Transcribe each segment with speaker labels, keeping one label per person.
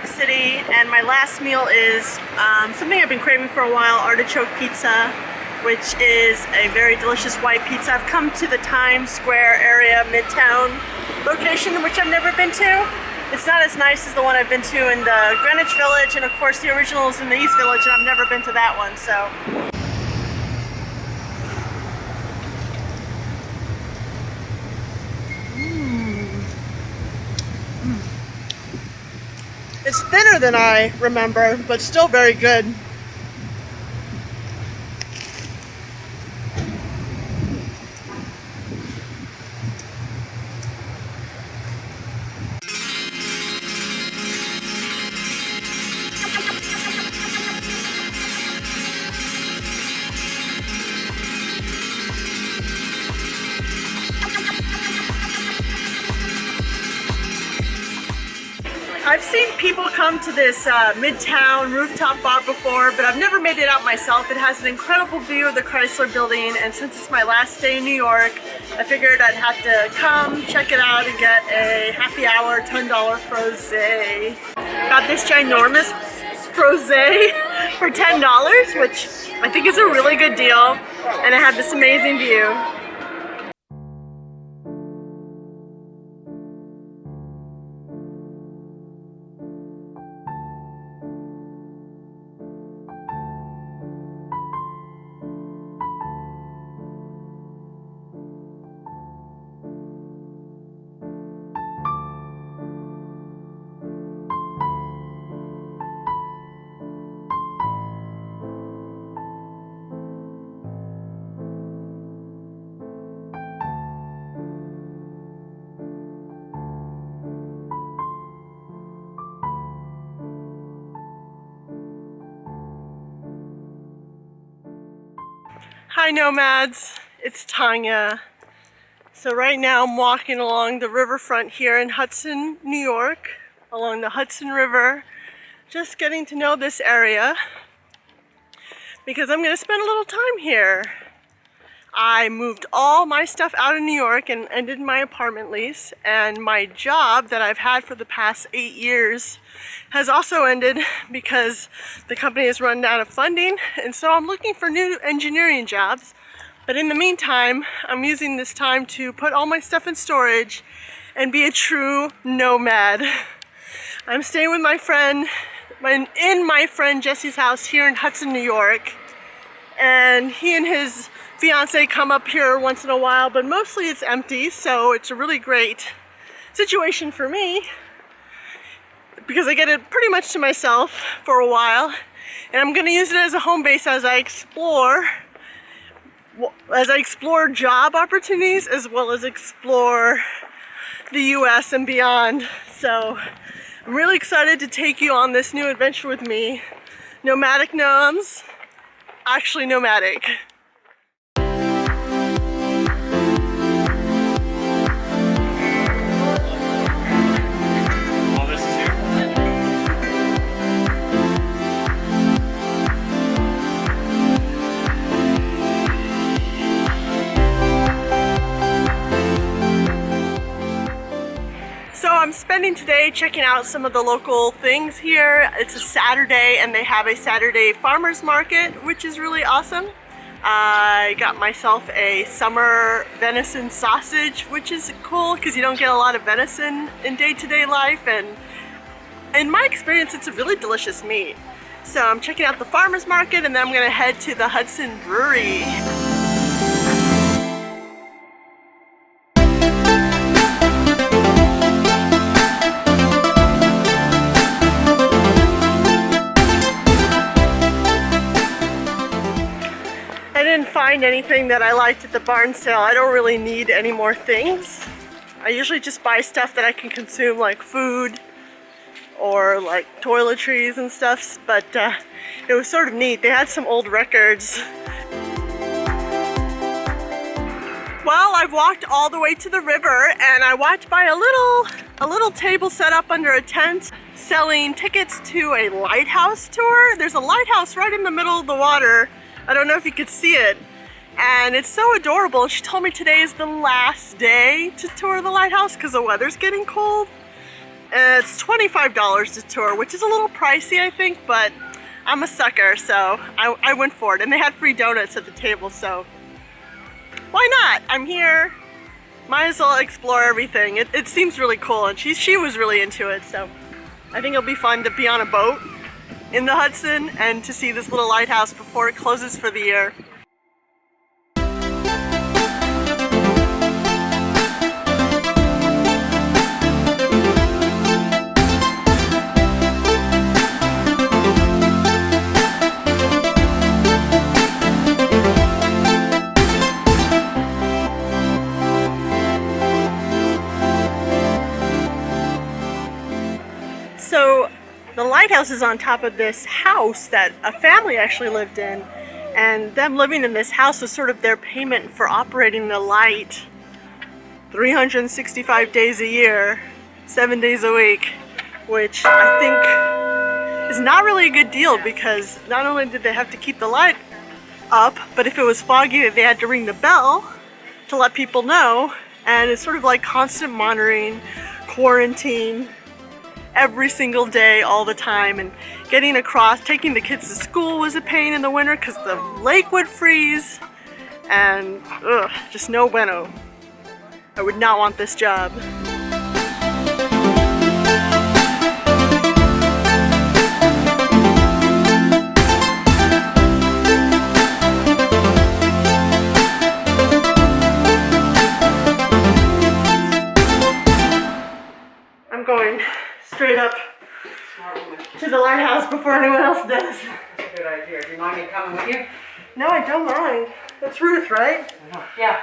Speaker 1: the city, and my last meal is something I've been craving for a while, artichoke pizza, which is a very delicious white pizza. I've come to the Times Square area, Midtown location, which I've never been to. It's not as nice as the one I've been to in the Greenwich Village, and of course the original is in the East Village, and I've never been to that one, so. It's thinner than I remember, but still very good. I've seen people come to this Midtown rooftop bar before, but I've never made it out myself. It has an incredible view of the Chrysler Building, and since it's my last day in New York, I figured I'd have to come, check it out, and get a happy hour $10 frosé. Got this ginormous frosé for $10, which I think is a really good deal, and I have this amazing view. Hi nomads, it's Tanya. So right now I'm walking along the riverfront here in Hudson, New York, along the Hudson River, just getting to know this area because I'm going to spend a little time here. I moved all my stuff out of New York and ended my apartment lease, and my job that I've had for the past 8 years has also ended because the company has run out of funding, and so I'm looking for new engineering jobs. But in the meantime, I'm using this time to put all my stuff in storage and be a true nomad. I'm staying with my friend, in my friend Jesse's house here in Hudson, New York, and he and his fiance come up here once in a while, but mostly it's empty, so it's a really great situation for me because I get it pretty much to myself for a while, and I'm going to use it as a home base as I explore job opportunities as well as explore the US and beyond. So I'm really excited to take you on this new adventure with me. Nomadic gnomes, actually nomadic. So I'm spending today checking out some of the local things here. It's a Saturday and they have a Saturday farmers market, which is really awesome. I got myself a summer venison sausage, which is cool because you don't get a lot of venison in day-to-day life, and in my experience it's a really delicious meat. So I'm checking out the farmers market and then I'm gonna head to the Hudson Brewery. I didn't find anything that I liked at the barn sale. I don't really need any more things. I usually just buy stuff that I can consume, like food or like toiletries and stuff, but it was sort of neat. They had some old records. Well, I've walked all the way to the river and I walked by a little table set up under a tent selling tickets to a lighthouse tour. There's a lighthouse right in the middle of the water. I don't know if you could see it, and it's so adorable. She told me today is the last day to tour the lighthouse because the weather's getting cold. It's $25 to tour, which is a little pricey, I think, but I'm a sucker, so I went for it. And they had free donuts at the table, so why not? I'm here. Might as well explore everything. It seems really cool, and she was really into it, so I think it'll be fun to be on a boat in the Hudson and to see this little lighthouse before it closes for the year. So the lighthouse is on top of this house that a family actually lived in, and them living in this house was sort of their payment for operating the light 365 days a year, 7 days a week, which I think is not really a good deal, because not only did they have to keep the light up, but if it was foggy they had to ring the bell to let people know, and it's sort of like constant monitoring, quarantine, every single day, all the time, and getting across, taking the kids to school was a pain in the winter because the lake would freeze, and just no bueno. I would not want this job. I'm going straight up to the lighthouse before anyone else does.
Speaker 2: That's a good idea. Do you mind me coming with you?
Speaker 1: No, I don't mind. That's Ruth, right?
Speaker 2: Yeah.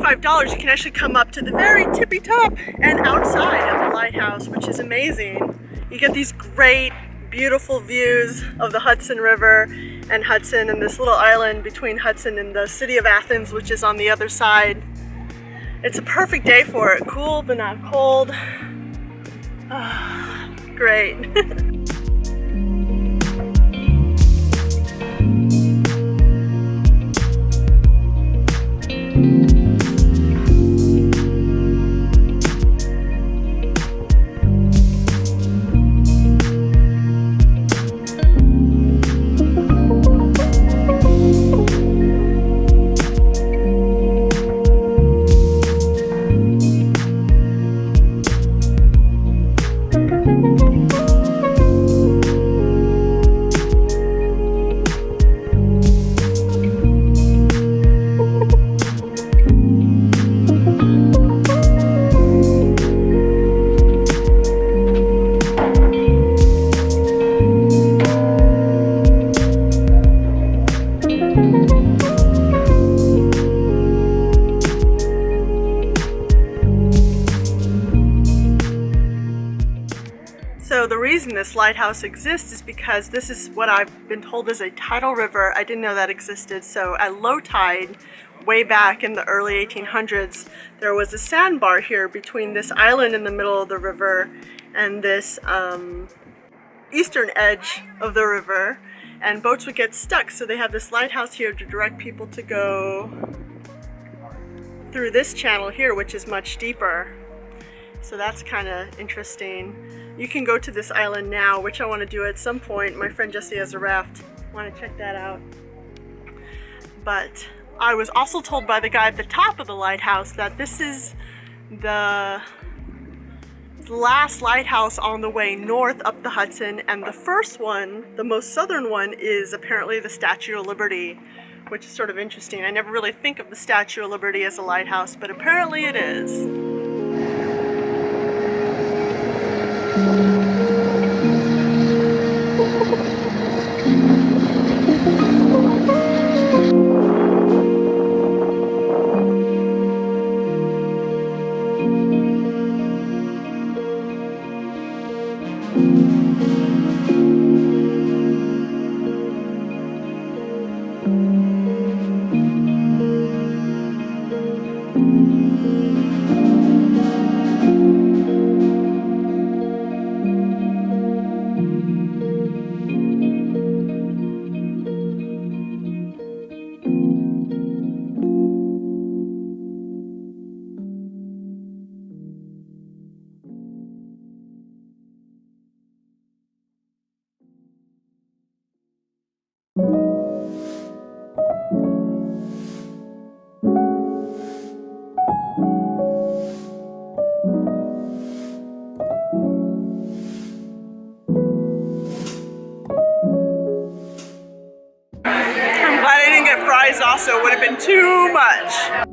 Speaker 1: $5 you can actually come up to the very tippy top and outside of the lighthouse, which is amazing. You get these great, beautiful views of the Hudson River and Hudson, and this little island between Hudson and the city of Athens, which is on the other side. It's a perfect day for it. Cool but not cold. Great. So the reason this lighthouse exists is because this is what I've been told is a tidal river. I didn't know that existed. So at low tide, way back in the early 1800s, there was a sandbar here between this island in the middle of the river and this eastern edge of the river, and boats would get stuck. So they have this lighthouse here to direct people to go through this channel here, which is much deeper. So that's kind of interesting. You can go to this island now, which I want to do at some point. My friend Jesse has a raft. I want to check that out. But I was also told by the guy at the top of the lighthouse that this is the last lighthouse on the way north up the Hudson, and the first one, the most southern one, is apparently the Statue of Liberty, which is sort of interesting. I never really think of the Statue of Liberty as a lighthouse, but apparently it is. have been too much.